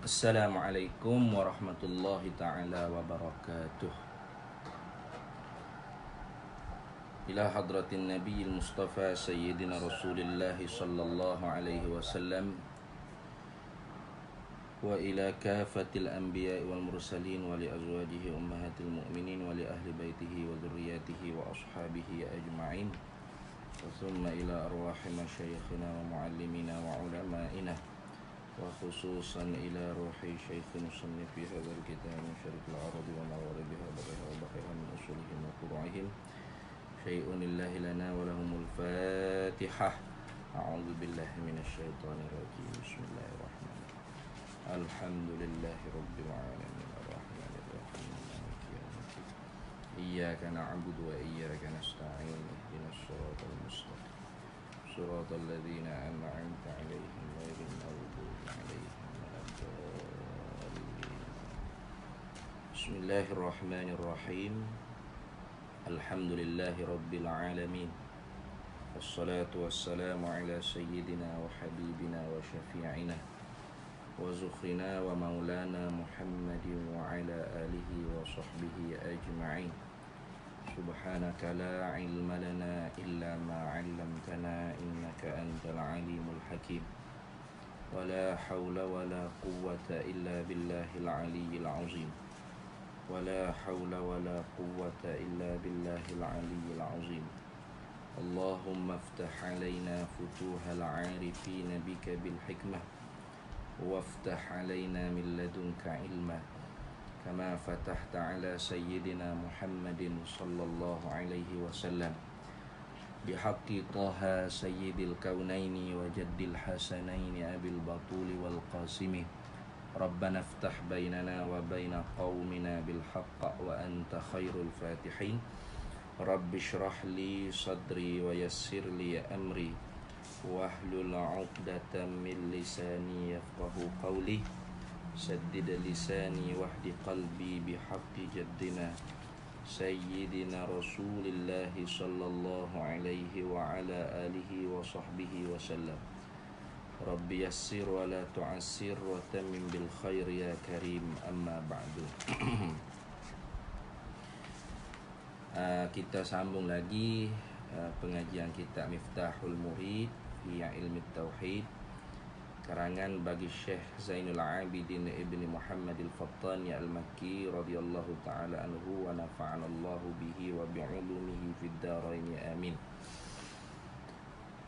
Assalamualaikum warahmatullahi ta'ala wabarakatuh. Ila hadratin Nabi Mustafa Sayyidina Rasulullah sallallahu alaihi wasallam wa ila kafatil anbiya wal mursalin wa li azwajihi ummahatil mu'minin wa li ahli baitihi wa dhurriyyatihi wa ashabihi ajma'in. Wa thumma ila arwahi masyayikhina wa muallimina wa ulama'ina وخصوصا إلى روح شيخ مصنف في هذا الكتاب من شرق العرب ومغاربها وبحرها من أصولهم وفروعهم شيء الله لنا ولهم الفاتحة. أعوذ بالله من الشيطان الرجيم. بسم الله الرحمن الرحيم. الحمد لله رب العالمين الرحمن الرحيم مالك يوم الدين إياك نعبد وإياك نستعين اهدنا الصراط المستقيم صراط الذين أنعمت عليهم غير المغضوب عليهم ولا الضالين. بسم الله الرحمن الرحيم. الحمد لله رب العالمين والصلاة والسلام على سيدنا وحبيبنا وشفيعنا وزخرنا ومولانا محمد وعلى آله وصحبه أجمعين. سبحانك لا علم لنا إلا ما علمتنا إنك أنت العليم الحكيم ولا حول ولا قوة إلا بالله العلي العظيم ولا حول ولا قوة إلا بالله العلي العظيم. اللهم افتح علينا فتوح العارفين بك بالحكمة وافتح علينا من لدنك علما كما فتحت على سيدنا محمد صلى الله عليه وسلم بحق طه سيد الكونين وجد الحسنين أبي البطول والقاسم. ربنا افتح بيننا وبين قومنا بالحق وأنت خير الفاتحين. رب اشرح لي صدري ويسر لي أمري واحلل عقدة من لساني يفقه قولي سدد لساني واهد قلبي بحق جدنا سيدنا رسول الله صلى الله عليه وعلى آله وصحبه وسلم. رب يسر ولا تعسر وتمم بالخير يا كريم. أما بعد. Kita sambung lagi pengajian kitab Miftahul Murid fi Ilmi Tauhid karangan bagi Syekh Zainul Abidin Ibni Muhammad Al-Fattani Al-Makki radhiyallahu ta'ala anhu wa nafa'anallahu bihi wa bi'ulumihi fid dharain amin.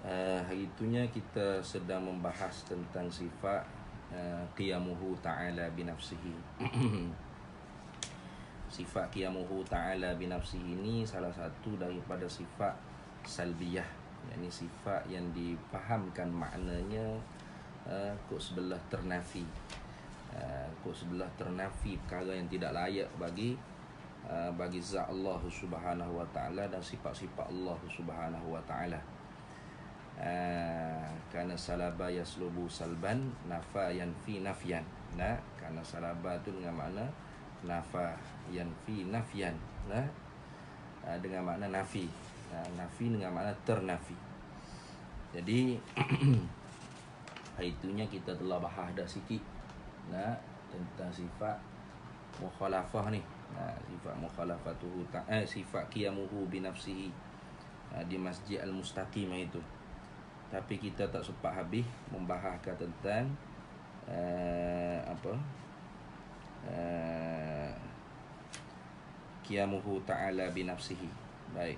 Hari itunya kita sedang membahas tentang sifat qiyamuhu ta'ala binafsihi. Sifat qiyamuhu ta'ala binafsihi ini salah satu daripada sifat salbiyah, yakni sifat yang dipahamkan maknanya kok sebelah ternafi, kok sebelah ternafi perkara yang tidak layak bagi zat Allah Subhanahu wa taala dan sifat-sifat Allah Subhanahu wa taala. Karena salaba yaslubu salban nafa yanfi nafyan. Nah, karena salaba itu dengan makna nafa yanfi nafyan. Nah, dengan makna nafi. Nafi dengan makna ternafi. Jadi itunya kita telah bahas dah sikit tentang sifat mukhalafah ni. Sifat mukhalafatuhu sifat qiyamuhu binafsihi di Masjid Al-Mustaqim itu. Tapi kita tak sempat habis membahaskan tentang qiyamuhu ta'ala binafsihi. Baik.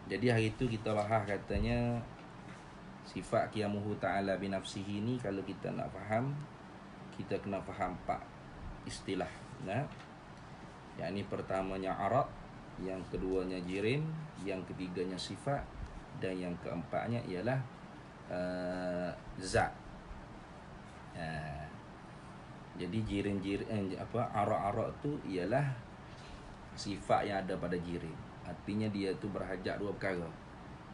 Jadi hari itu kita bahas katanya sifat qiyamuhu ta'ala binafsihi ni kalau kita nak faham, kita kena faham 4 istilah. Yang ni pertamanya arad, yang keduanya jirim, yang ketiganya sifat, dan yang keempatnya ialah zat. Jadi arad tu ialah sifat yang ada pada jirim. Artinya dia tu berhajat 2 perkara.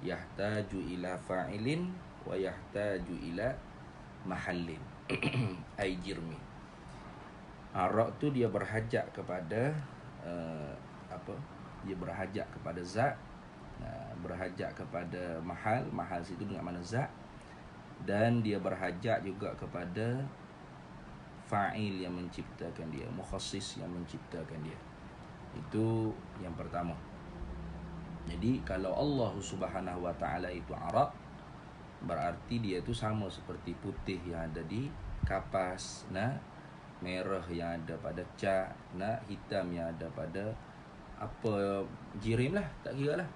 Yahtaju ila fa'ilin wa yahtaju ila mahallin ay jirmi. Arad tu dia berhajat kepada dia berhajat kepada zat, berhajat kepada mahal situ dengan mana zat, dan dia berhajat juga kepada fa'il yang menciptakan dia, mukhassis yang menciptakan dia. Itu yang pertama. Jadi kalau Allah Subhanahu wa taala itu arak, berarti dia itu sama seperti putih yang ada di kapas, merah yang ada pada cat, hitam yang ada pada apa jirim lah, tak kira lah.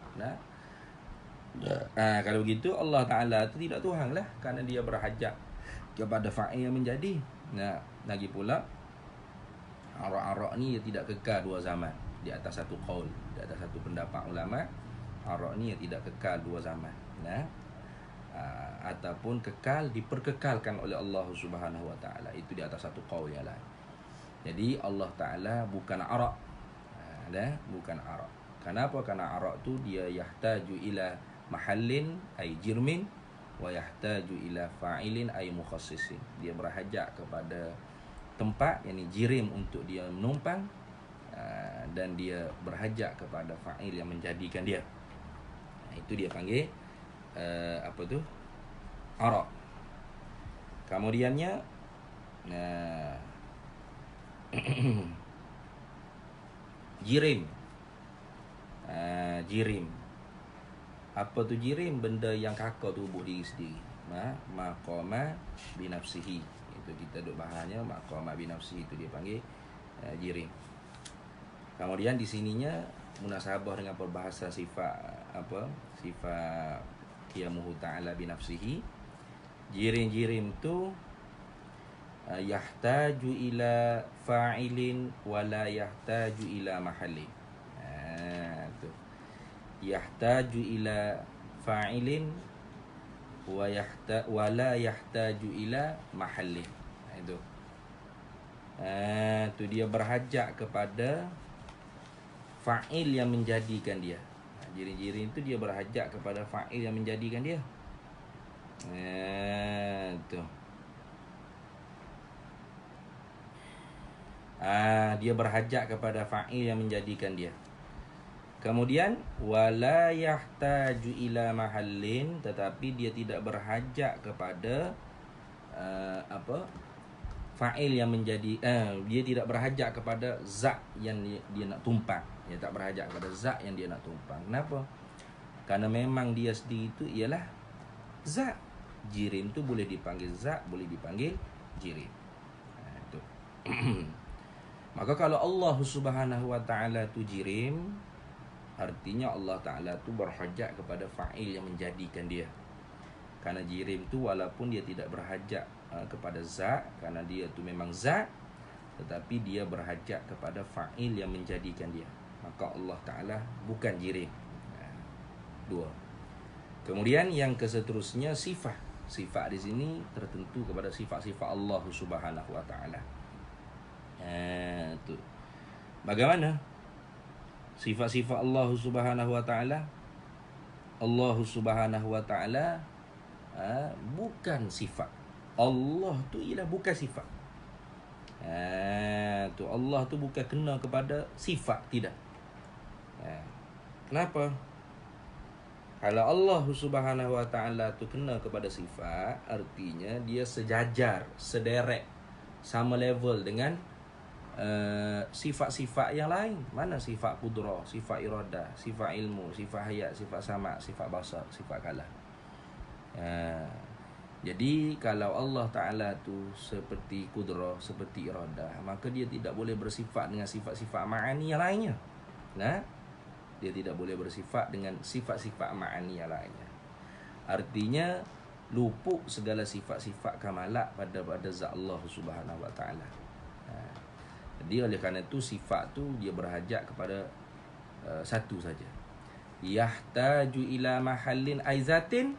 Kalau begitu Allah Ta'ala itu tidak Tuhan lah, kerana dia berhajat kepada fa'il yang menjadi. Lagi pula arak-arak ni dia tidak kekal dua zaman. Di atas satu qaul, di atas satu pendapat ulama, arak ni dia tidak kekal dua zaman. Ataupun kekal, diperkekalkan oleh Allah Subhanahu wa taala. Itu di atas satu qaul yang lain. Jadi Allah Ta'ala bukan arak. Bukan arak. Kenapa? Karena arak tu dia yahtaju ila mahallin ay jirmin wa yahtaju ila fa'ilin ay mukhassisin. Dia berhajat kepada tempat, yakni jirim untuk dia menumpang, dan dia berhajat kepada fa'il yang menjadikan dia. Itu dia panggil arak. Kemudiannya jirim. Jirim. Apa tu jirim? Benda yang kakak tubuh diri sendiri. Maqama binafsihi. Itu kita duk bahasnya maqama binafsihi, itu dia panggil jirim. Kemudian di sininya munasabah dengan perbahasan sifat sifat qiyamuhu ta'ala binafsihi. Jirim-jirim tu yahtaju ila fa'ilin wa la yahtaju ila mahallin. Yahtaju ila fa'ilin wa la yahtaju ila mahallin. Itu. Tu dia berhajat kepada fa'il yang menjadikan dia. Jirim-jirim itu dia berhajat kepada fa'il yang menjadikan dia. Tu. Dia berhajat kepada fa'il yang menjadikan dia. Kemudian wala yahtaju ila mahallin, tetapi dia tidak berhajat kepada fa'il yang menjadi dia tidak berhajat kepada zat yang dia nak tumpang. Dia tak berhajat kepada zat yang dia nak tumpang. Kenapa? Karena memang dia sendiri itu ialah zat. Jirim tu boleh dipanggil zat, boleh dipanggil jirim. Itu. Maka kalau Allah Subhanahu wa taala tu jirim, artinya Allah Ta'ala tu berhajat kepada fa'il yang menjadikan dia. Karena jirim tu walaupun dia tidak berhajat kepada zat, karena dia tu memang zat, tetapi dia berhajat kepada fa'il yang menjadikan dia. Maka Allah Ta'ala bukan jirim. Dua. Kemudian yang keseterusnya sifat. Sifat di sini tertentu kepada sifat-sifat Allah Subhanahu wa taala. Tu. Bagaimana sifat-sifat Allah Subhanahu wa taala? Allah Subhanahu wa taala bukan sifat. Allah tu ialah bukan sifat. Tu Allah tu bukan kena kepada sifat, tidak. Kenapa? Kalau Allah Subhanahu wa taala tu kena kepada sifat, artinya dia sejajar, sederet, sama level dengan sifat-sifat yang lain. Mana sifat qudrah, sifat iradah, sifat ilmu, sifat hayat, sifat sama', sifat basar, sifat kalam. Jadi kalau Allah Ta'ala tu seperti qudrah, seperti iradah, maka dia tidak boleh bersifat dengan sifat-sifat ma'ani yang lainnya. Dia tidak boleh bersifat dengan sifat-sifat ma'ani yang lainnya. Artinya luput segala sifat-sifat kamalat pada zat Allah Subhanahu wa taala. Jadi oleh kerana itu sifat tu dia berhajat kepada satu saja. Yahtaju ila mahallin aizatin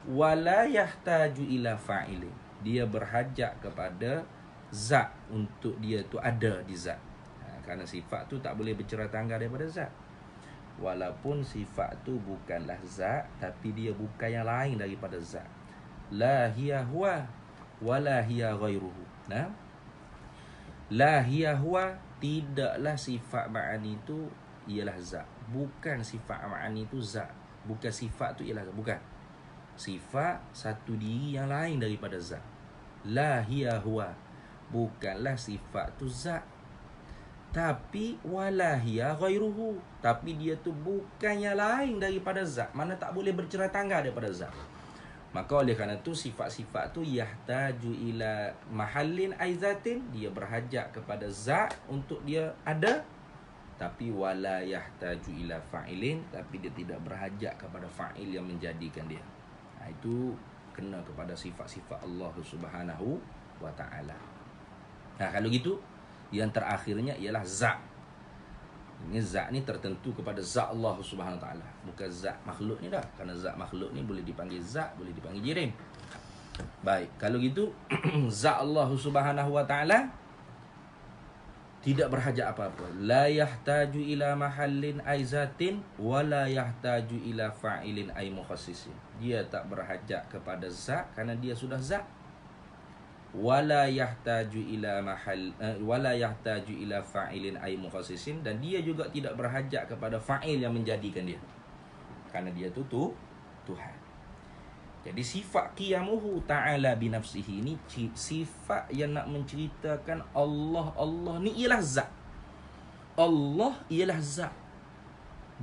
wala yahtaju ila fa'ilin. Dia berhajat kepada zat untuk dia tu ada di zat. Kerana sifat tu tak boleh bercerai tanggal daripada zat. Walaupun sifat tu bukanlah zat, tapi dia bukan yang lain daripada zat. La hiya huwa wala hiya ghairuhu. La hiya huwa, tidaklah sifat ma'ani itu ialah zat. Bukan sifat ma'ani itu zat. Bukan sifat tu ialah zat. Bukan. Sifat satu diri yang lain daripada zat. La hiya huwa bukanlah sifat tu zat. Tapi walahia ghairuhu, tapi dia tu bukannya lain daripada zat. Mana tak boleh bercerai tangga daripada zat. Maka oleh kerana tu sifat-sifat tu yahtaju ila mahallin aizatin, dia berhajat kepada zat untuk dia ada. Tapi wala yahtaju ila fa'ilin, tapi dia tidak berhajat kepada fa'il yang menjadikan dia. Itu kena kepada sifat-sifat Allah Subhanahu wa ta'ala. Kalau gitu, yang terakhirnya ialah zat. Ini zat ni tertentu kepada zat Allah Subhanahu wa ta'ala, bukan zat makhluk ni dah. Kerana zat makhluk ni boleh dipanggil zat, boleh dipanggil jirim. Baik, kalau gitu zat Allah Subhanahu wa ta'ala tidak berhajat apa-apa. La yahtaju ila mahallin aizatin wa la yahtaju ila fa'ilin ay mukhassisin. Dia tak berhajat kepada zat kerana dia sudah zat. Wala yahtaju ila fa'ilin ay mukhassisin, dan dia juga tidak berhajat kepada fa'il yang menjadikan dia, kerana dia tu Tuhan. Jadi sifat qiyamuhu ta'ala binafsihi ni sifat yang nak menceritakan Allah ni ialah zat. Allah ialah zat.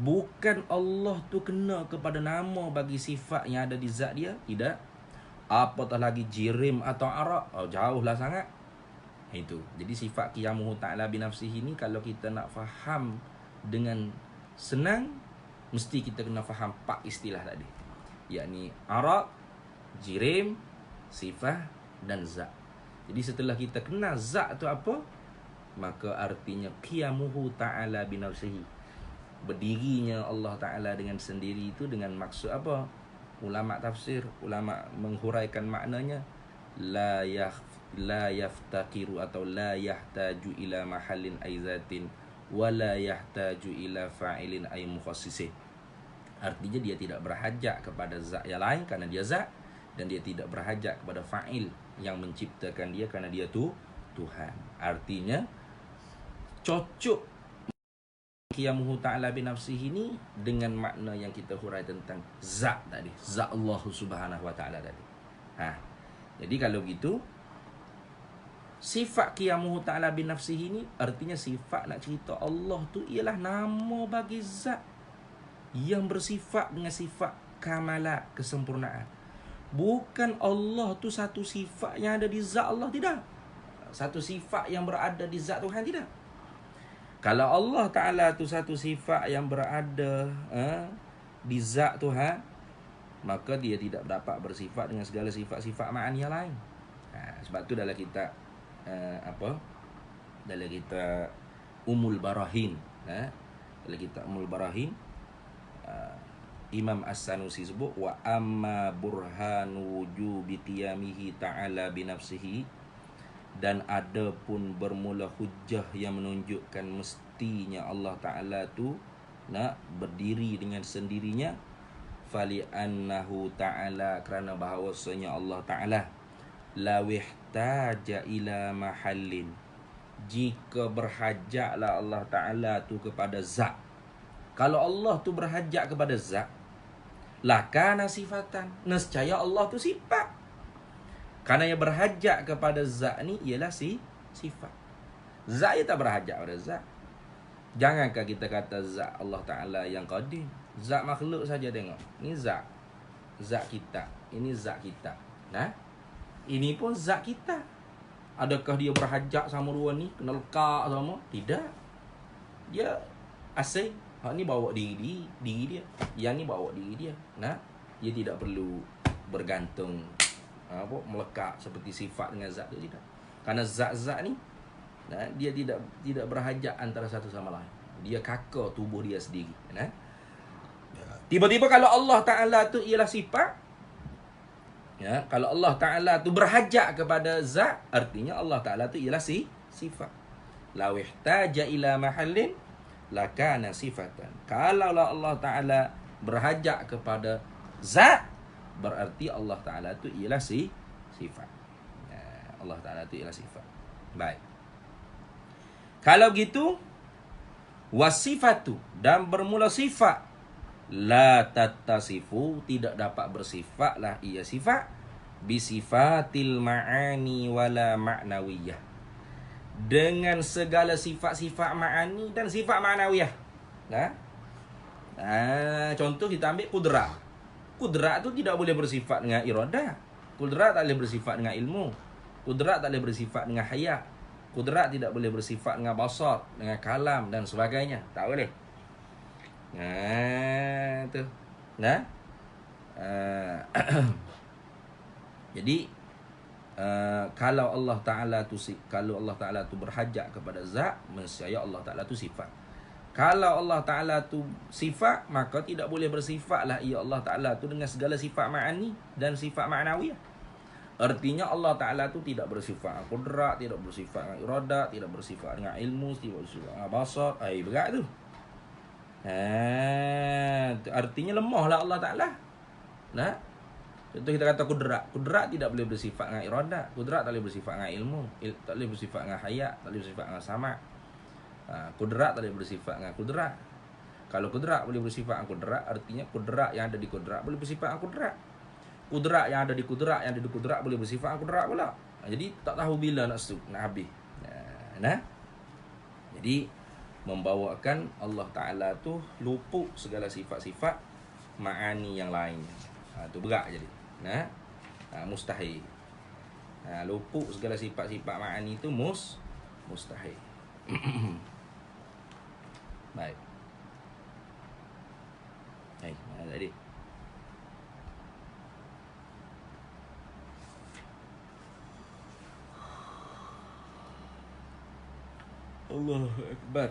Bukan Allah tu kena kepada nama bagi sifat yang ada di zat dia, tidak. Apatah lagi jirim atau arak, jauhlah sangat. Itu. Jadi sifat qiyamuhu ta'ala binafsihi ni, kalau kita nak faham dengan senang, mesti kita kena faham 4 istilah tadi, yakni arak, jirim, sifat dan zat. Jadi setelah kita kenal zat tu apa, maka artinya qiyamuhu ta'ala binafsihi, berdirinya Allah Ta'ala dengan sendiri itu dengan maksud apa? Ulama tafsir, ulama menghuraikan maknanya, la yaftakiru atau la yahtaju ila mahallin aizatin wa la yahtaju ila fa'ilin ay mukhassisin. Artinya dia tidak berhajat kepada zat yang lain kerana dia zat, dan dia tidak berhajat kepada fa'il yang menciptakan dia kerana dia tu Tuhan. Artinya cocok qiyamuhu ta'ala binafsihi ni dengan makna yang kita hurai tentang zat tadi, zat Allah Subhanahu wa ta'ala tadi. Jadi kalau gitu, sifat qiyamuhu ta'ala binafsihi ni artinya sifat nak cerita Allah tu ialah nama bagi zat yang bersifat dengan sifat kamalat, kesempurnaan. Bukan Allah tu satu sifat yang ada di zat Allah, tidak. Satu sifat yang berada di zat Tuhan, tidak. Kalau Allah Ta'ala tu satu sifat yang berada di zat Tuhan, maka dia tidak dapat bersifat dengan segala sifat-sifat ma'ani yang lain. Sebab tu dalam kitab dalam kitab Ummul Barahin, dalam kitab Ummul Barahin, Imam As-Sanusi sebut, wa amma burhanu wujubi qiyamihi ta'ala binafsihi, dan ada pun bermula hujah yang menunjukkan mestinya Allah Ta'ala tu nak berdiri dengan sendirinya, fali annahu ta'ala, kerana bahawasanya Allah Ta'ala lawihtaja ila mahallin, jika berhajatlah Allah Ta'ala tu kepada zat. Kalau Allah tu berhajat kepada zat, lakana sifatan, nescaya Allah tu sifat. Kerana yang berhajat kepada zat ni ialah sifat. Zat dia tak berhajat pada zat. Jangankah kita kata zat Allah Ta'ala yang qadim, zat makhluk saja tengok. Ni zat. Zat kita. Ini zat kita. Ini pun zat kita. Adakah dia berhajat sama dua ni? Kena lekak sama? Tidak. Dia asing. Hak ni bawa diri dia. Yang ni bawa diri dia. Dia tidak perlu bergantung melekat seperti sifat dengan zat dia, tidak. Karena zat-zat ni dia tidak berhajat antara satu sama lain. Dia kakar tubuh dia sendiri. Tiba-tiba kalau Allah Ta'ala tu ialah sifat, kalau Allah Ta'ala tu berhajat kepada zat, artinya Allah Ta'ala tu ialah sifat. Lawihtaja ila mahallin lakana sifatan. Kalau Allah Ta'ala berhajat kepada zat, berarti Allah Ta'ala tu ialah sifat. Allah Ta'ala tu ialah sifat. Baik. Kalau gitu, wasifatu, dan bermula sifat, la tattasifu, tidak dapat bersifatlah ia sifat, bisifatil ma'ani wala ma'nawiyah, dengan segala sifat-sifat ma'ani dan sifat ma'nawiyah. Nah, contoh kita ambil kudrat. Kudrat tu tidak boleh bersifat dengan iradah. Kudrat tak boleh bersifat dengan ilmu. Kudrat tak boleh bersifat dengan hayat. Kudrat tidak boleh bersifat dengan basar, dengan kalam dan sebagainya. Tak boleh. Tu. Nah. Jadi kalau Allah Taala tu berhajat kepada zat, nescaya Allah Taala tu sifat. Kalau Allah Taala tu sifat, maka tidak boleh bersifatlah ia Allah Taala tu dengan segala sifat ma'ani dan sifat ma'nawiyah. Artinya Allah Taala tu tidak bersifat dengan qudrat, tidak bersifat dengan iradat, tidak bersifat dengan ilmu, tidak bersifat dengan basar. Berat tu. Artinya lemahlah Allah Taala. Nah. Contoh kita kata kudrat. Kudrat tidak boleh bersifat dengan iradat. Kudrat tak boleh bersifat dengan ilmu. Tak boleh bersifat dengan hayat. Tak boleh bersifat dengan sama'. Kudrat tak boleh bersifat dengan kudrat. Kalau kudrat boleh bersifat dengan kudrat, artinya kudrat yang ada di kudrat boleh bersifat dengan kudrat. Kudrat yang ada di kudrat boleh bersifat dengan kudrat pula. Jadi tak tahu bila nak habis. Nah. Jadi membawakan Allah Ta'ala tu luput segala sifat-sifat ma'ani yang lainnya. Tu berat jadi. Nah. Mustahil. Luput segala sifat-sifat ma'ani tu mustahil. Baik. Mana tadi? Allahu Akbar.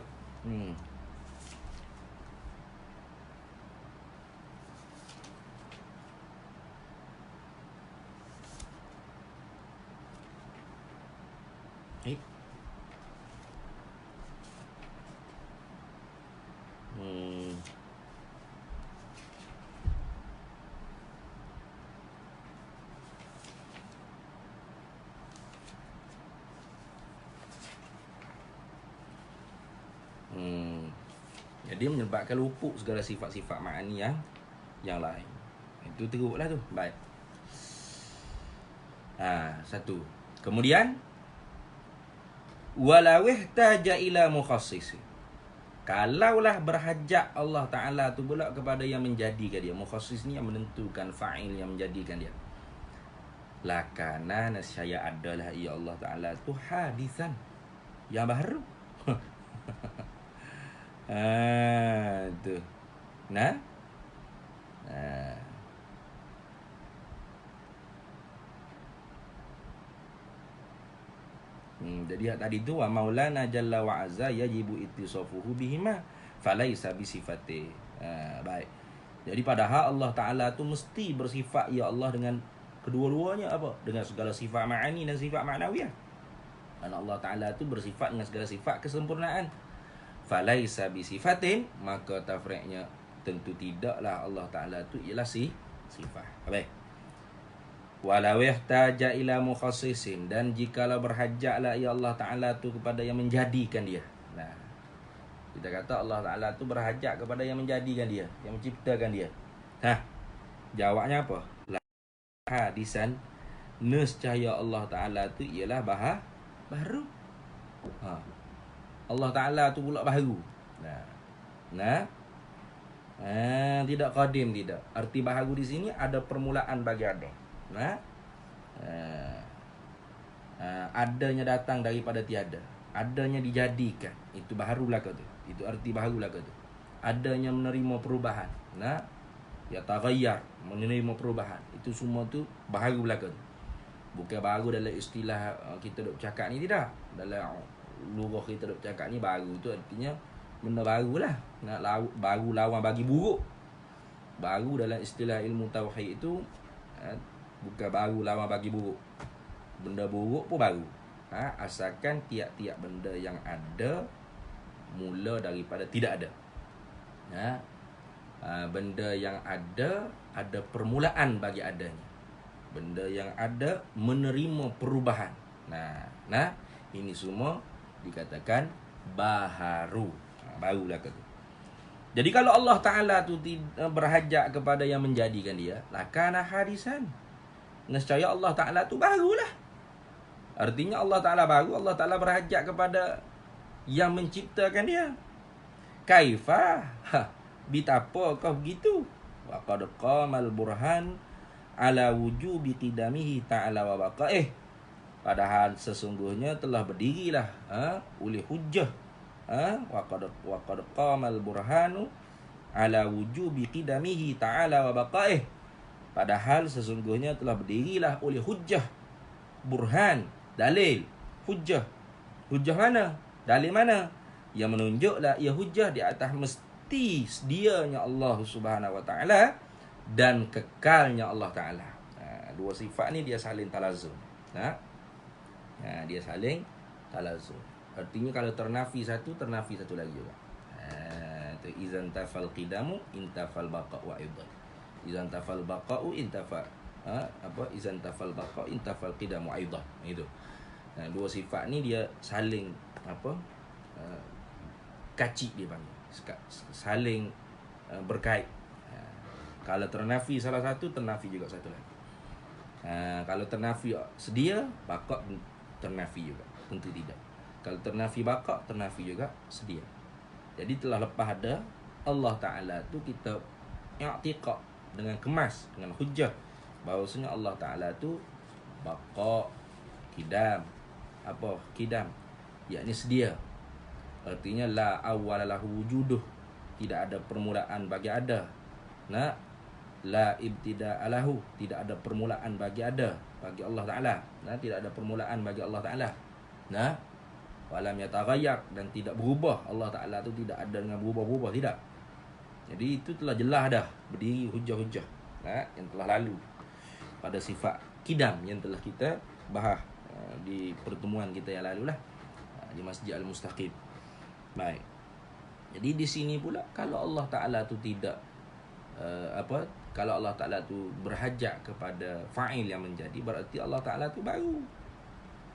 Jadi menyebabkan luput segala sifat-sifat ma'ani yang lain. Itu teruklah tu. Baik. Satu. Kemudian walawih taja ila mukhassis. Kalaulah berhajat Allah Ta'ala tu pula kepada yang menjadikan dia. Mukhassis ni yang menentukan, fa'il yang menjadikan dia. Lakana nasyaya adalah ya Allah Ta'ala tu hadisan yang baru. Tu. Nah. Jadi tadi tu wa maulana jalla wa azza yajibu ittisafuhu bihima falaisa bisifati. Baik. Jadi padahal Allah Taala tu mesti bersifat ya Allah dengan kedua-duanya apa? Dengan segala sifat ma'ani dan sifat ma'nawiyah. Dan Allah Taala tu bersifat dengan segala sifat kesempurnaan. Falaisa bisifatin, maka tafri'nya tentu tidaklah Allah Taala tu ialah sifat. Baik. Walau ihtaja ila mukhassisin, dan jikalau berhajatlah ya Allah Taala tu kepada yang menjadikan dia. Nah, kita kata Allah Taala tu berhajat kepada yang menjadikan dia, yang menciptakan dia. Jawabnya apa? Hadisan, nescaya Allah Taala tu ialah baru. Allah Ta'ala tu pula baru. Tidak qadim, tidak. Arti baharu di sini ada permulaan bagi ada. Adanya datang daripada tiada. Adanya dijadikan. Itu baharu belaka tu. Itu arti baharu belaka tu. Adanya menerima perubahan. Ya taghayyar, menerima perubahan. Itu semua tu baharu belaka tu. Bukan baru dalam istilah kita duk cakap ni, tidak. Dalam lurah kita duk cakap ni, baru tu artinya benda baru lah. Baru lawan bagi buruk. Baru dalam istilah ilmu tauhid itu bukan baru lawan bagi buruk. Benda buruk pun baru. Asalkan tiap-tiap benda yang ada mula daripada tidak ada. Benda yang ada permulaan bagi adanya. Benda yang ada menerima perubahan. Ini semua dikatakan baharu. Barulah kata. Jadi kalau Allah Ta'ala tu berhajat kepada yang menjadikan dia, lakana hadisan, nescaya Allah Ta'ala tu barulah. Artinya Allah Ta'ala baru, Allah Ta'ala berhajat kepada yang menciptakan dia. Kaifa? Betapa kau begitu? Wa qad qamal burhan ala wujubi qidamihi ta'ala wa baqa'ih. Padahal sesungguhnya telah berdirilah oleh hujjah. Wa qad qamal burhanu ala wujubi qidamihi ta'ala wa baqa'ih. Padahal sesungguhnya telah berdirilah oleh hujjah, burhan, dalil, hujjah. Hujjah mana? Dalil mana? Yang menunjuklah ia hujjah di atas mesti sedianya Allah Subhanahu wa taala dan kekalnya Allah Taala. Dua sifat ni dia saling talazum. Dia saling talazum. Artinya kalau ternafi satu lagi juga. Itu izan tafal qidamu intafal baqa wa aidan. Izan tafal baqa'u intafa izan tafal baqa intafal qidamu aidan. Itu. Dua sifat ni dia saling kacik dia panggil. Saling berkait. Kalau ternafi salah satu, ternafi juga satu lagi. Kalau ternafi sedia, baqa ternafi juga. Tentu tidak. Kalau ternafi baqa, ternafi juga sedia. Jadi telah lepas ada Allah Ta'ala tu kita i'tiqad dengan kemas, dengan hujjah bahawasanya Allah Ta'ala tu baqa, qidam. Apa qidam? Yakni sedia. Artinya la awwala lahu wujuduh. Tidak ada permulaan bagi ada. La ibtida'a lahu. Tidak ada permulaan bagi ada. Bagi Allah Ta'ala. Tidak ada permulaan bagi Allah Ta'ala. Walam yataghayyar. Dan tidak berubah. Allah Ta'ala tu tidak ada dengan berubah-ubah. Tidak. Jadi itu telah jelas dah. Berdiri hujah-hujah. Yang telah lalu. Pada sifat kidam yang telah kita bahas di pertemuan kita yang lalu lah. Di Masjid Al-Mustaqim. Baik. Jadi di sini pula kalau Allah Ta'ala tu tidak kalau Allah Ta'ala tu berhajat kepada fa'il yang menjadi, berarti Allah Ta'ala tu baru.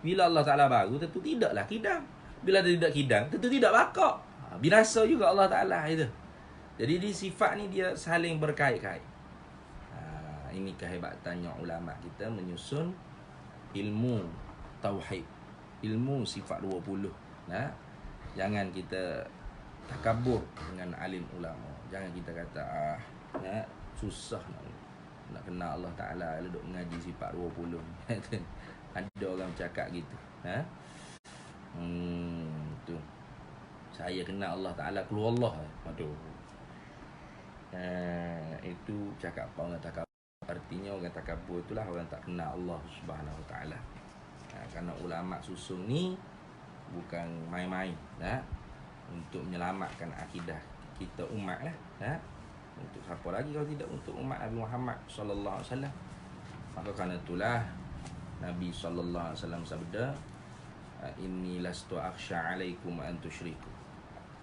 Bila Allah Ta'ala baru, tentu tidaklah kidam. Bila tidak kidam, tentu tidak baqa. Binasa juga Allah Ta'ala itu. Jadi di sifat ni dia saling berkait-kait. Ini kehebatannya ulama kita menyusun ilmu tauhid, ilmu sifat 20. Jangan kita takabur dengan alim ulama. Jangan kita kata susah nak kenal Allah Ta'ala duduk mengaji sifat 20. Ada orang cakap gitu. Tu. Saya kenal Allah Ta'ala keluar Allah. Aduh. Itu cakap apa orang takabur. Artinya orang takabur itulah orang tak kenal Allah Subhanahu Wa Ta'ala. Kerana ulama susun ni bukan main-main, untuk menyelamatkan akidah kita umat lah. Untuk siapa lagi kalau tidak untuk umat Nabi Muhammad sallallahu alaihi wasallam. Maka kerana itulah Nabi sallallahu alaihi wasallam sabda, inni lastu akhsha alaikum an tusyriku.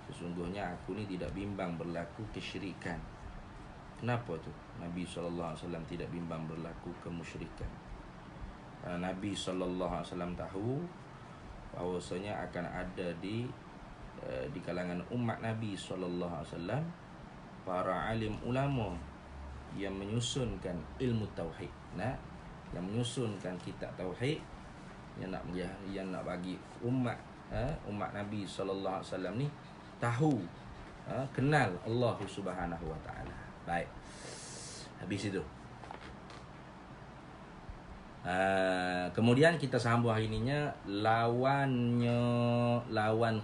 Sesungguhnya aku ni tidak bimbang berlaku kesyirikan. Kenapa tu? Nabi sallallahu alaihi wasallam tidak bimbang berlaku kemusyrikan. Nabi sallallahu alaihi wasallam tahu bahawasanya akan ada di kalangan umat Nabi sallallahu alaihi wasallam para alim ulama yang menyusunkan ilmu tauhid, yang menyusunkan kitab tauhid, yang nak bagi umat Nabi sallallahu alaihi wasallam ni tahu, kenal Allah Subhanahu wa taala. Baik. Habis itu. Kemudian kita sambung hari ininya lawan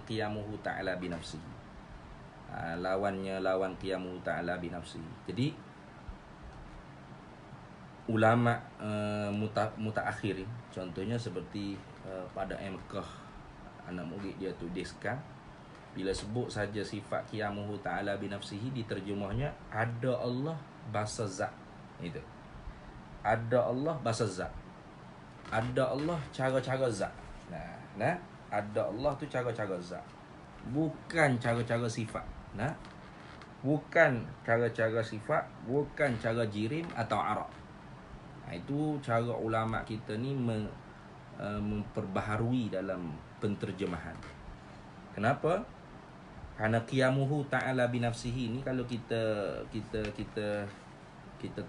qiyamuhu ta'ala binafsihi. Lawan qiyamuhu ta'ala binafsihi. Jadi ulama mutaakhir, contohnya seperti pada Mekah anak murid dia tuliskan, bila sebut saja sifat qiyamuhu ta'ala binafsihi, diterjemahnya ada Allah bahasa zat. Itu. Ada Allah bahasa zat. Ada Allah cara-cara zat. Ada Allah tu cara-cara zat. Bukan cara-cara sifat. Bukan cara-cara sifat, bukan cara jirim atau arab. Itu cara ulama kita ni memperbaharui dalam penterjemahan. Kenapa? Kerana qiyamuhu ta'ala binafsihi ni kalau kita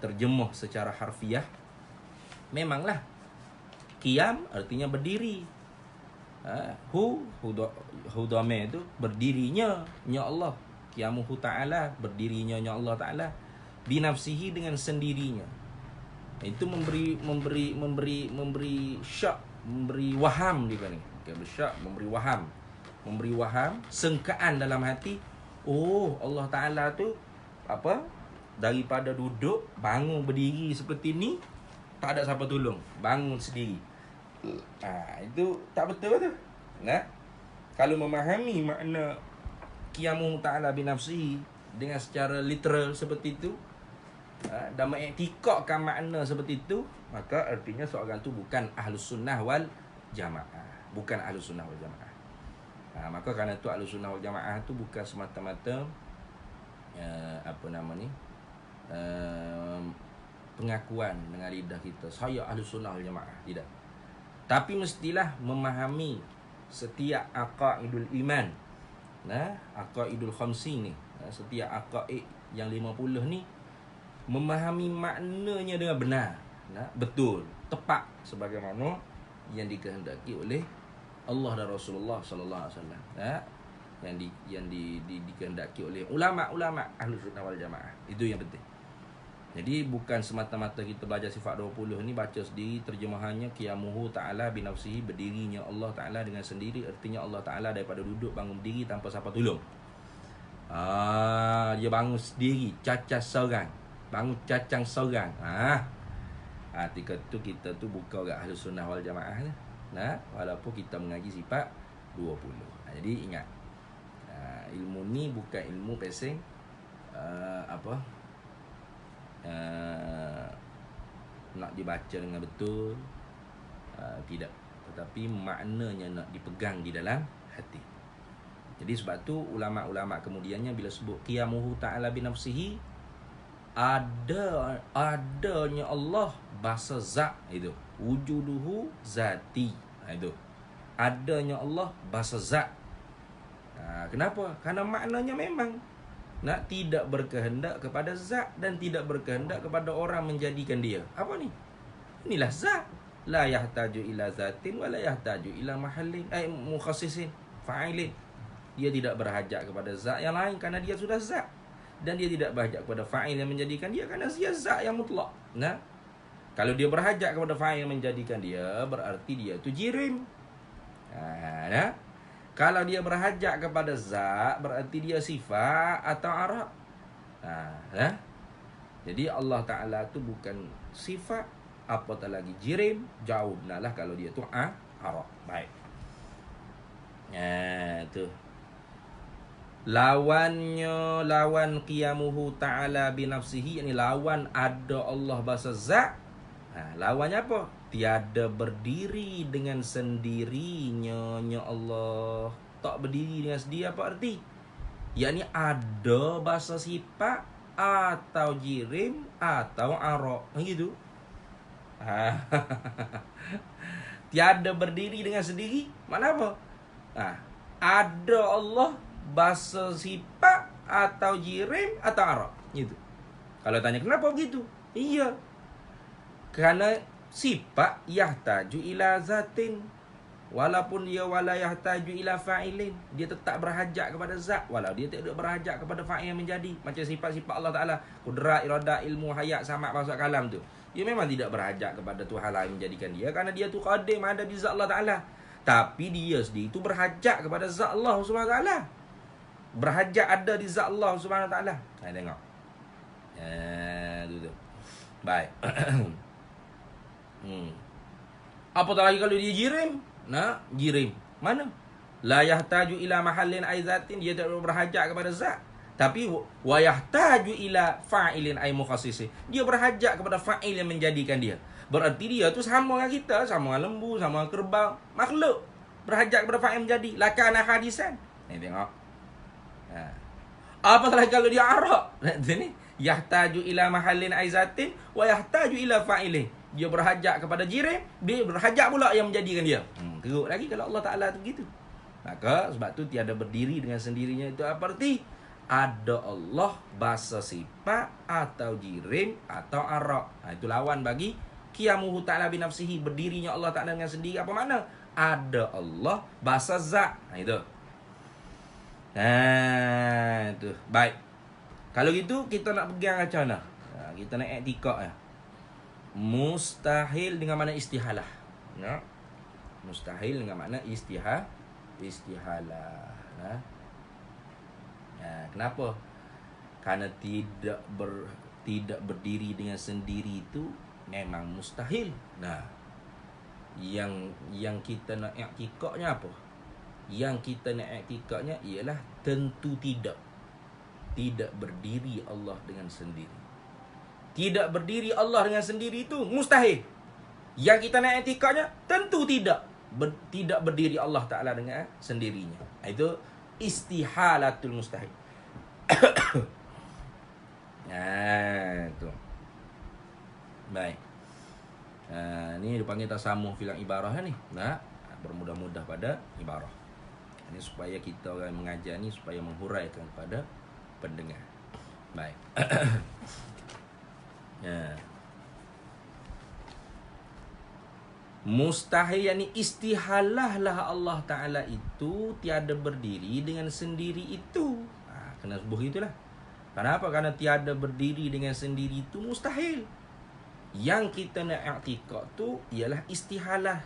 terjemah secara harfiah, memanglah Qiyam artinya berdiri. Hu dhamir itu berdirinya nya Allah. Qiyamuhu ta'ala, berdirinya nya Allah Ta'ala. Binafsihi, dengan sendirinya. Itu memberi syak, memberi waham dia ni. Bersyak, memberi waham, sengkaan dalam hati. Oh, Allah Ta'ala tu apa? Daripada duduk, bangun, berdiri seperti ni, tak ada siapa tolong, bangun sendiri. Itu tak betul tu. Nah, kalau memahami makna qiyamuhu ta'ala binafsihi dengan secara literal seperti itu, dan mengiktikadkan makna seperti itu, maka artinya seorang tu bukan ahlus sunnah wal jamaah. Bukan ahlus sunnah wal jamaah. Maka kerana tu ahlus sunnah wal jamaah tu bukan semata-mata pengakuan dengan lidah kita, saya ahlus sunnah wal jamaah. Tidak. Tapi mestilah memahami setiap aqaidul iman. Aqaidul khamsi ni, setiap aqaid yang 50 ni, memahami maknanya dengan benar, betul, tepat sebagaimana yang dikehendaki oleh Allah dan Rasulullah sallallahu alaihi wasallam, yang dikehendaki oleh ulama-ulama Ahlus Sunnah wal Jamaah. Itu yang penting. Jadi bukan semata-mata kita belajar sifat 20 ni baca sendiri terjemahannya qiyamuhu ta'ala binafsihi, berdirinya Allah Ta'ala dengan sendiri, artinya Allah Ta'ala daripada duduk bangun berdiri tanpa siapa tolong. Dia bangun sendiri, cacah seorang, bangun cacang seorang. Ketika tu kita tu bukan orang Ahlus Sunnah wal Jamaah walaupun kita mengaji sifat 20. Jadi ingat, ilmu ni bukan ilmu pesing nak dibaca dengan betul, tidak, tetapi maknanya nak dipegang di dalam hati. Jadi sebab tu ulama-ulama kemudiannya bila sebut qiyamuhu ta'ala binafsihi, adanya Allah bahasa zat, itu wujuduhu zati, itu adanya Allah bahasa zat. Kenapa? Karena maknanya memang tidak berkehendak kepada zat dan tidak berkehendak kepada orang menjadikan dia. Apa ni? Inilah zat. La yahtaju ila zatin wa la yahtaju ila mahallin mukhassisin fa'ilin. Dia tidak berhajat kepada zat yang lain kerana dia sudah zat, dan dia tidak berhajat kepada fa'il yang menjadikan dia kerana dia zat yang mutlak. Kalau dia berhajat kepada fa'il yang menjadikan dia, berarti dia tu jirim. Kalau dia berhajat kepada zat, berarti dia sifat atau arab. Jadi Allah Ta'ala tu bukan sifat, apatah lagi jirim. Jauh benalah kalau dia tu arab. Baik. Tu lawan qiyamuhu ta'ala binafsihi, yakni lawan ada Allah bahasa zat. Lawannya apa? Tiada berdiri dengan sendirinya Allah. Tak berdiri dengan sendiri apa arti? Yakni ada bahasa sifat atau jirim atau arab, gitu. Tiada berdiri dengan sendiri, mana apa? Ada Allah bahasa sifat atau jirim atau arab, gitu. Kalau tanya kenapa begitu? Iya, kerana sifat yahtaju ila zatin, walaupun dia wala yahtaju ila fa'ilin, dia tetap berhajat kepada zat, walau dia tidak berhajat kepada fa'il yang menjadi. Macam sifat-sifat Allah Ta'ala, kudrat, iradah, ilmu, hayat, samak, bahasa kalam tu, dia memang tidak berhajat kepada Tuhan lain menjadikan dia, kerana dia tu qadim, ada di zat Allah Ta'ala. Tapi dia sendiri tu berhajat kepada zat Allah Subhanahu Wa Ta'ala, berhajat ada di zat Allah Subhanahu Wa Ta'ala. Tengok. Tu. Baik. Apatah lagi kalau dia jirim. Jirim mana? La yahtaju ila mahallin aizatin, dia tak berhajat kepada zat. Tapi wa yahtaju ila fa'ilin ay mukhassisi, dia berhajat kepada fa'il yang menjadikan dia. Berarti dia tu sama dengan kita, sama dengan lembu, sama dengan kerbau, makhluk, berhajat kepada fa'il yang menjadi. Lakana hadisan. Ni tengok. Apatah lagi kalau dia arab. Ni yahtaju ila mahallin aizatin wa yahtaju ila fa'ilin, dia berhajat kepada jirim, dia berhajat pula yang menjadikan dia. Teruk lagi kalau Allah Ta'ala tu begitu. Maka sebab tu tiada berdiri dengan sendirinya, itu apa arti? Ada Allah bahasa sifat atau jirim atau arab. Itu lawan bagi qiyamuhu ta'ala bi nafsihi, berdirinya Allah Ta'ala dengan sendiri. Apa makna? Ada Allah, bahasa zat. Itu. Itu. Baik. Kalau gitu kita nak pegang macam mana? Kita nak i'tikad ya. Mustahil dengan makna istihalah. Ya. Mustahil dengan makna istihalah. Kenapa? Karena tidak berdiri dengan sendiri itu memang mustahil. Yang kita nak i'tikadnya apa? Yang kita nak i'tikadnya ialah tentu tidak berdiri Allah dengan sendiri. Tidak berdiri Allah dengan sendiri itu mustahil. Yang kita nak i'tikadnya tentu tidak berdiri Allah Ta'ala dengan sendirinya. Itu istihalatul mustahil. Itu. Baik. Ini dipanggil tasamuh fil ibarah ni. Bermudah-mudah pada ibarah. Ini supaya kita orang mengajar ni supaya menghuraikan kepada pendengar. Baik. Mustahil yakni istihalah lah Allah Ta'ala itu tiada berdiri dengan sendiri itu. Kena sebut itulah. Kenapa? Karena tiada berdiri dengan sendiri itu mustahil. Yang kita nak i'tikad tu ialah istihalah.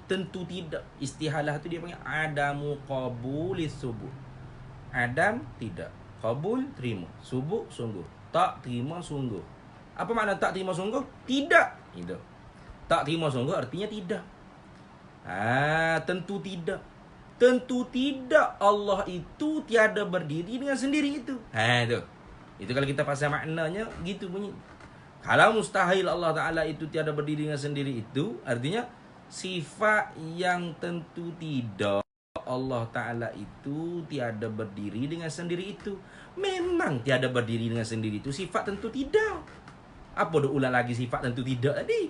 Tentu tidak. Istihalah tu dia panggil adamu qabulis subuh. Adam tidak. Qabul terima. Subuh sungguh. Tak terima sungguh. Apa makna tak terima sungguh? Tidak. Itu. Tak terima sungguh artinya tidak. Tentu tidak. Tentu tidak Allah itu tiada berdiri dengan sendiri itu. Itu. Itu kalau kita pasal maknanya gitu bunyi. Kalau mustahil Allah Ta'ala itu tiada berdiri dengan sendiri itu, artinya sifat yang tentu tidak Allah Ta'ala itu tiada berdiri dengan sendiri itu. Memang tiada berdiri dengan sendiri itu sifat tentu tidak. Apa dah ulang lagi sifat tentu tidak tadi?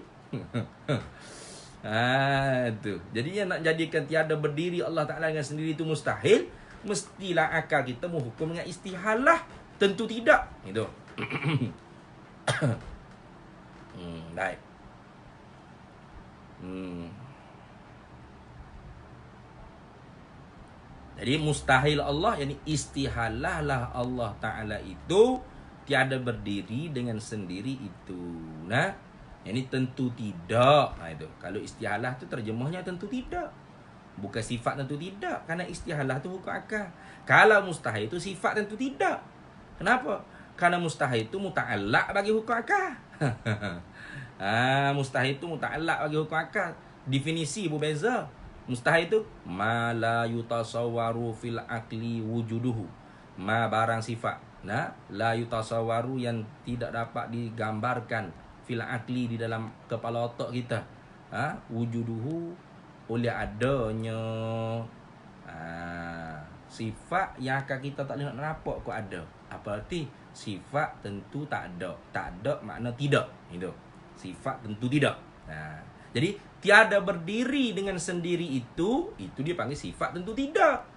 Itu. Jadinya nak jadikan tiada berdiri Allah Ta'ala dengan sendiri itu mustahil, mestilah akal kita menghukum dengan istihalah tentu tidak. Itu. Baik. Jadi mustahil Allah, yakni istihalah lah Allah Ta'ala itu tiada berdiri dengan sendiri itu. Ini tentu tidak. Itu. Kalau istihalah tu terjemahnya tentu tidak. Bukan sifat tentu tidak. Karena istihalah tu hukum akal. Kalau mustahil itu sifat tentu tidak. Kenapa? Karena mustahil itu muta'allaq bagi hukum akal. Mustahil itu muta'allaq bagi hukum akal. Definisi berbeza. Mustahil itu ma la yutasawwaru fil akli wujuduhu. Ma barang sifat. La yutasawwaru yang tidak dapat digambarkan fil akli di dalam kepala otak kita. Wujuduhu oleh adanya. Sifat yang akan kita tak boleh nak nampak kok ada. Apa arti? Sifat tentu tak ada. Tak ada makna tidak. Itu. Sifat tentu tidak. Jadi tiada berdiri dengan sendiri itu dia panggil sifat tentu tidak.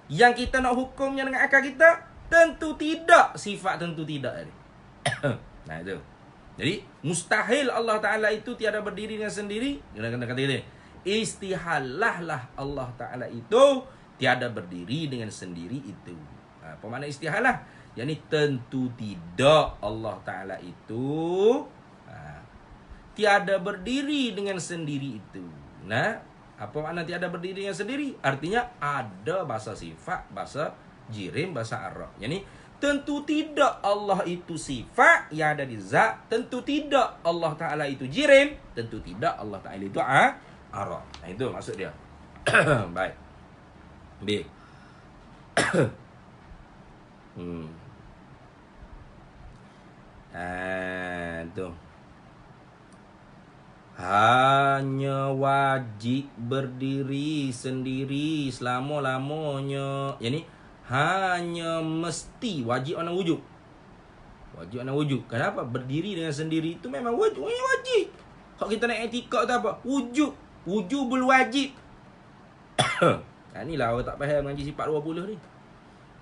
Yang kita nak hukumnya dengan akal kita, tentu tidak. Sifat tentu tidak. Itu. Jadi mustahil Allah Ta'ala itu tiada berdiri dengan sendiri. Kata ini, istihalah lah Allah Ta'ala itu tiada berdiri dengan sendiri itu. Apa makna istihalah? Yang tentu tidak Allah Ta'ala itu tiada berdiri dengan sendiri itu. Apa makna tiada berdiri dengan sendiri? Artinya ada bahasa sifat, bahasa jirim, bahasa arab. Yani tentu tidak Allah itu sifat yang ada di zat, tentu tidak Allah Ta'ala itu jirim, tentu tidak Allah Ta'ala itu arab. Itu maksud dia. Baik. B. Tuh. Hanya wajib berdiri sendiri selama-lamanya. Yani hanya mesti wajib ana wujud. Wajib ana wujud. Kenapa? Berdiri dengan sendiri itu memang wajib. Wajib. Kalau kita nak etika tu apa? Wujud. Wujubul wajib. Inilah orang tak faham mengaji sifat 20 ni.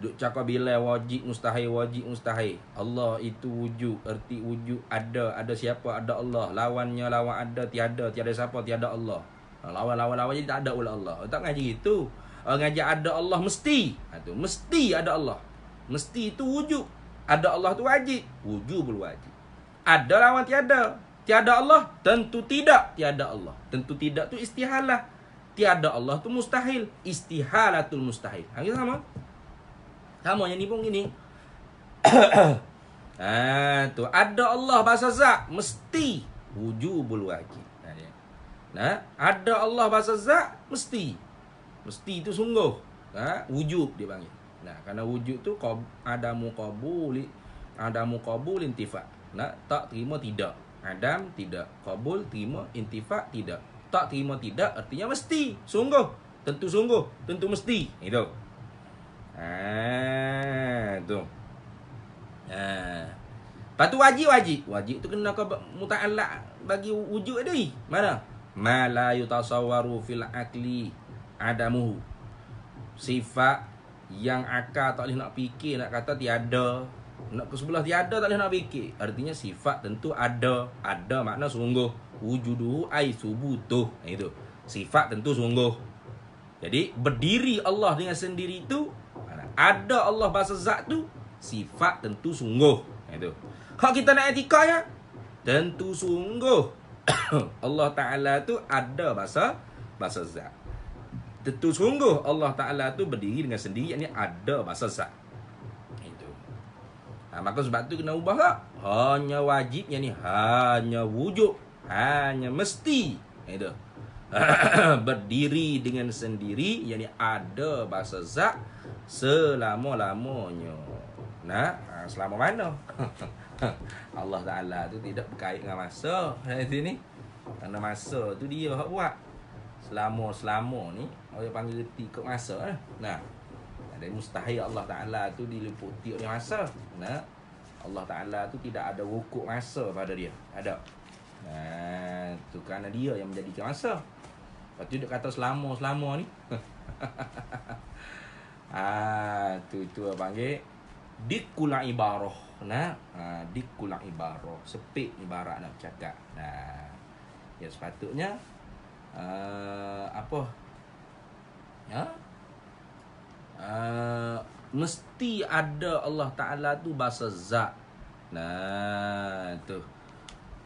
Duk cakap bila wajib mustahil. Allah itu wujud, erti wujud ada siapa? Ada Allah. Lawannya lawan ada, tiada siapa? Tiada Allah. Lawan jadi tak ada oleh Allah. Tak ngaji gitu. Ngaji ada Allah mesti. Tu mesti ada Allah. Mesti itu wujud. Ada Allah tu wajib. Wujud berwajib. Ada lawan tiada. Tiada Allah, tentu tidak tiada Allah. Tentu tidak tu istihalah. Tiada Allah tu mustahil. Istihalatul mustahil. Kita sama? Sama yang ni pun gini. Tu ada Allah bahasa zat mesti wujubul wajib. Ada Allah bahasa zat mesti. Mesti itu sungguh. Wujub dia panggil. Kerana wujud tu adamu qabul intifa. Tak terima tidak. Adam tidak, qabul terima, intifa tidak. Tak terima tidak artinya mesti, sungguh, tentu mesti. Itu. Tu. Lepas tu wajib tu kena ke muta'allaq bagi wujud tadi. Mana? Ma la yutasawwaru fil aqli adamuhu. Sifat yang akal tak boleh nak fikir, nak kata tiada. Nak ke sebelah tiada tak boleh nak fikir. Artinya sifat tentu ada. Ada makna sungguh. Wujuduhu ay subutuh. Itu. Sifat tentu sungguh. Jadi berdiri Allah dengan sendiri itu, ada Allah bahasa zat tu, sifat tentu sungguh. Itu. Kalau kita nak etika ya, tentu sungguh. Allah Ta'ala tu ada bahasa zat. Tentu sungguh Allah Ta'ala tu berdiri dengan sendiri, yakni ada bahasa zat. Maka sebab tu kena ubah tak? Hanya wajib, yang ni hanya wujud, hanya mesti. Itu. Berdiri dengan sendiri, yang ni ada bahasa zat selama-lamanya. Selama mana? Allah Ta'ala tu tidak berkait dengan masa. Di sini. Kerana masa tu dia hak buat. Selama ni orang panggil reti ke masa. Dan mustahil Allah Ta'ala tu diliputi oleh masa. Allah Ta'ala tu tidak ada wukuk masa pada dia. Ada. Tu kerana dia yang menjadikan masa. Lepas tu dia kata selama ni. Tu panggil dikul ibarah. Dikul ibarah. Sepik ibarat nak bercakap. Ya sepatutnya apa? Mesti ada Allah Ta'ala tu bahasa zat. Tu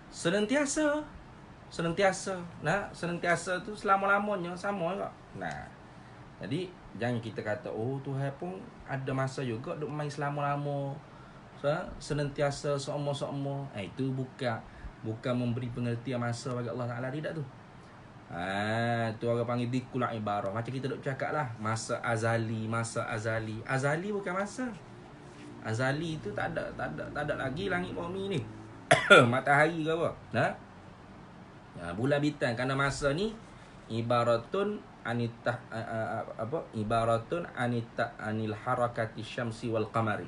senantiasa. Senantiasa tu selama-lamanya sama juga. Jadi jangan kita kata Tuhan pun ada masa juga duk main selama-lama. Senantiasa seumur-seumur. Itu bukan memberi pengertian masa bagi Allah Ta'ala, tidak tu. Tu orang panggil dikul ibarah. Macam kita duk cakap lah, masa azali. Azali bukan masa. Azali tu tak ada lagi langit bumi ni. Matahari ke apa? Bulan bintang. Kerana masa ni ibaratun anil harakati syamsi wal qamari.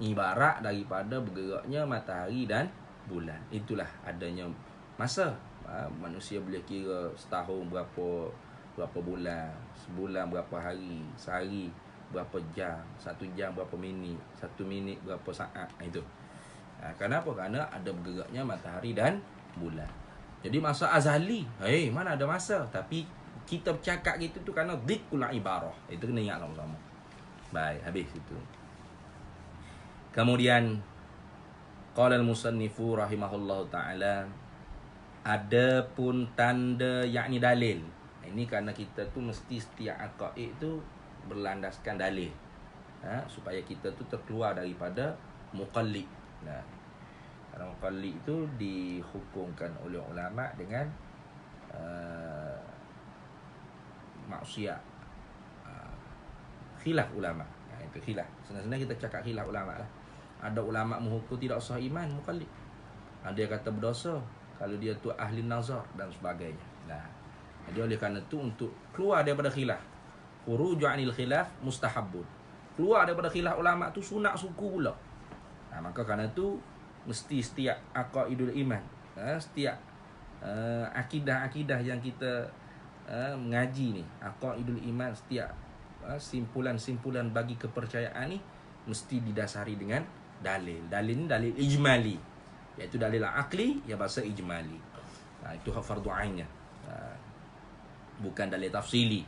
Ibarat daripada bergeraknya matahari dan bulan. Itulah adanya masa. Manusia boleh kira setahun berapa bulan, sebulan berapa hari, sehari berapa jam, 1 jam berapa minit, 1 minit berapa saat. Itu. Kenapa? Kerana ada bergeraknya matahari dan bulan. Jadi masa azali, mana ada masa. Tapi kita bercakap gitu tu kerana dikul ibarah. Itu kena ingat sama-sama. Baik, habis itu. Kemudian qala al-musannifu rahimahullahu ta'ala, ada pun tanda yakni dalil. Ini kerana kita tu mesti setiap aqaid tu berlandaskan dalil. Supaya kita tu terkeluar daripada muqallid. Kerana muqallid tu dihukumkan oleh ulama dengan maksiat. Khilaf ulama. Itu khilaf. Sebenarnya kita cakap khilaf ulama lah. Ada ulama menghukum tidak sah iman muqallid. Ada yang kata berdosa kalau dia tu ahli nazar dan sebagainya. Jadi oleh kerana tu untuk keluar daripada khilaf, khuruju anil khilaf mustahabun. Keluar daripada khilaf ulama tu sunat suku pula. Maka kerana tu mesti setiap aqaidul iman, setiap akidah-akidah yang kita mengaji ni, aqaidul iman, setiap simpulan-simpulan bagi kepercayaan ni mesti didasari dengan dalil. Dalil ni dalil ijmali, iaitu dalil akli yang bahasa ijmali. Itu fardu ainnya, bukan dalil tafsili.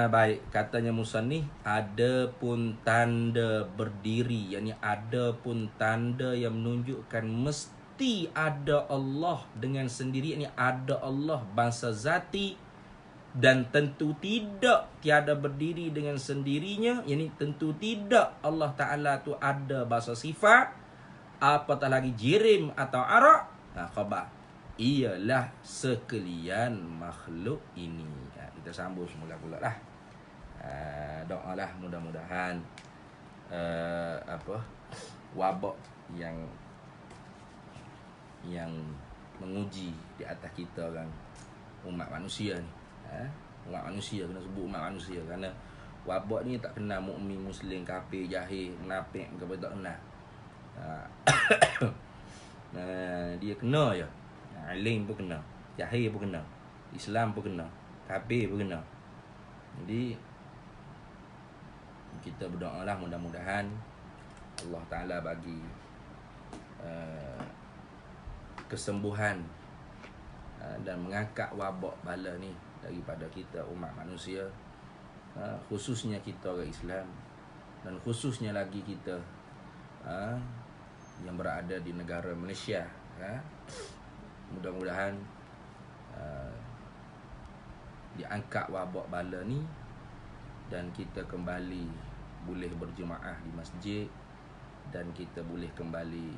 Baik, katanya musannif, ada pun tanda berdiri, yakni ada pun tanda yang menunjukkan mesti ada Allah dengan sendiri, yakni ada Allah bangsa zati, dan tentu tidak tiada berdiri dengan sendirinya, yakni tentu tidak Allah Ta'ala tu ada bahasa sifat, apatah lagi jirim atau arak. Khabar, ialah sekalian makhluk ini. Kita sambung semula pula lah. Doa lah, mudah-mudahan wabak yang menguji di atas kita kan, umat manusia ni. Umat manusia, kena sebut umat manusia, kerana wabak ni tak kenal mukmin, muslim, kafir, jahil, munafik, ke apa tak kenal. Dia kena je. Alim pun kena, jahil pun kena, Islam pun kena, kafir pun kena. Jadi kita berdoa lah, mudah-mudahan Allah Ta'ala bagi kesembuhan dan mengangkat wabak bala ni daripada kita umat manusia, khususnya kita orang Islam, dan khususnya lagi kita yang berada di negara Malaysia. Mudah-mudahan diangkat wabak bala ni dan kita kembali boleh berjemaah di masjid, dan kita boleh kembali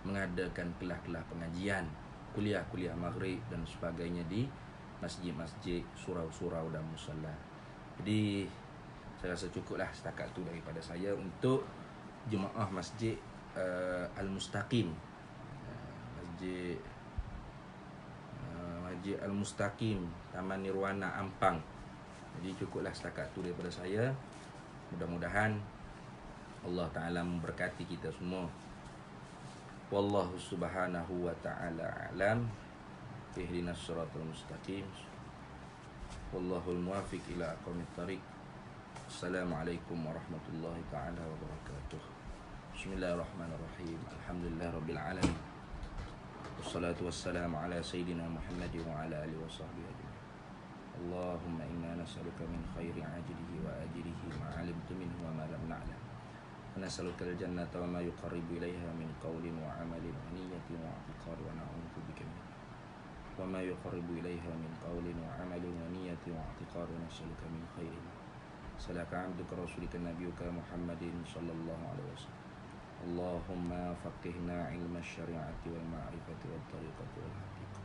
mengadakan kelas-kelas pengajian, kuliah-kuliah maghrib dan sebagainya di masjid-masjid, surau-surau dan musalla. Jadi saya rasa cukuplah setakat tu daripada saya untuk jemaah masjid Al-Mustaqim, masjid Al-Mustaqim, Taman Nirwana, Ampang. Jadi cukuplah setakat tu daripada saya. Mudah-mudahan Allah Ta'ala memberkati kita semua. Wallahu subhanahu wa ta'ala alam. Ihdinas siratal mustaqim. Wallahul muwafiq ila aqwamit thariq. Assalamualaikum warahmatullahi ta'ala wabarakatuh. Bismillahirrahmanirrahim. Alhamdulillah rabbil alamin. Wassalatu wassalamu ala sayyidina Muhammadin wa ala alihi wa sahbihi ajma'in. Allahumma inna nas'aluka min khairi ajlihi wa ajlihi ma 'alimtu minhu wa ma lam na'lam. Wa nas'aluka al-jannata wa ma yuqarribu ilayha min qawlin wa 'amalin wa niyyatin wa i'tiqad, wa na'udzu bika min wa ma yuqarribu ilayha min qawlin wa 'amalin wa niyyatin wa i'tiqad, wa nas'aluka min khairin salaka 'abduka rasulika nabiyyuka Muhammadin sallallahu alaihi wasallam. Allahumma faqihna ilma syari'ati wal ma'rifati wal tariqati wal haqiqah,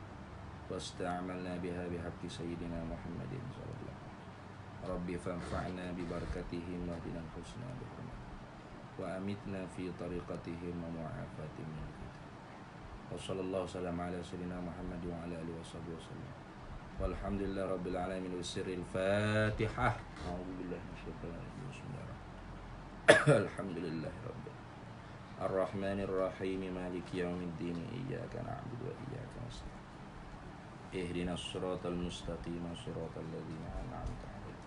wasta'amalna biha bihaqqi sayyidina Muhammadin sallallahu alaihi wasallam. Rabbi fanfa'na bi barakatihim wa hdina husna bihurmat, wa amitna fi tariqatihim wa mu'afatihim min al-fitan. Wa sallallahu sallam ala sayyidina Muhammad wa ala alihi wa sallam. Walhamdulillah rabbil alamin. Wa sirril Fatihah. A'udzu billahi minasyaitonir rajim. Bismillahirrahmanirrahim. Alhamdulillahi rabbil Ar-Rahmanir Rahim, Maliki Yaumiddin, Iyyaka na'budu wa iyyaka nasta'in. Ihdinas siratal mustaqim, siratal ladzina an'amta 'alaihim,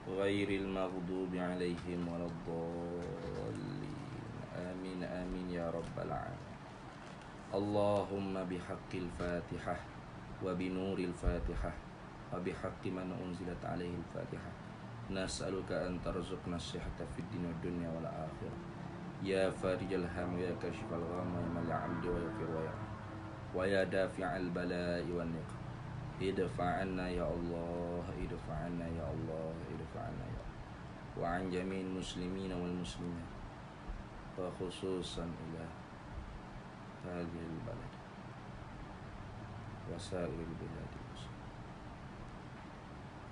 ghairil maghdubi 'alaihim waladdallin. Amin amin ya rabbal alamin. Allahumma bihaqqil Fatihah wa binuril Fatihah wa bihaqqi man unzilat 'alaihi al-Fatihah nas'aluka an tarzuqna as-sihhata fid dunya wad dunya wal akhirah. Ya farijal ham, ya kashifal gham, ya mal 'abdi wa yaghfir wa ya dafi'al bala'i wan niqam. Idfa' 'anna ya Allah, idfa' 'anna ya Allah, idfa' 'anna ya Allah. Wa 'an jami'il muslimina wal muslimat, wa khususan ila hadhil balad wa sa'iril bilad.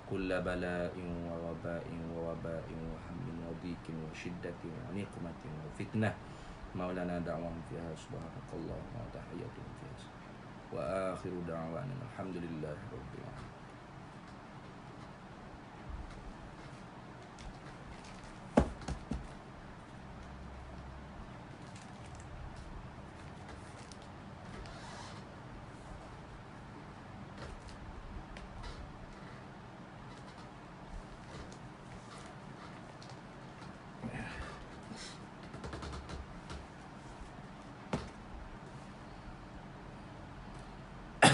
Kulla bala'in wa waba'in wa waba'in wa hamlin wa dhikin wa shiddatin wa niqmatin wa fitnah. Maulana da'wahum fiha subhanakallahumma wa tahiyyatuhum fiha wa akhiru da'wana alhamdulillahi rabbil alamin.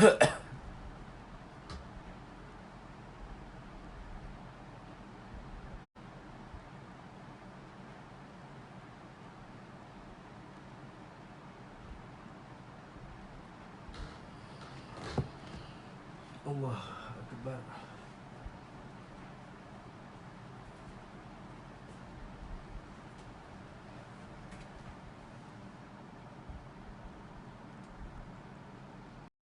Allah Akbar.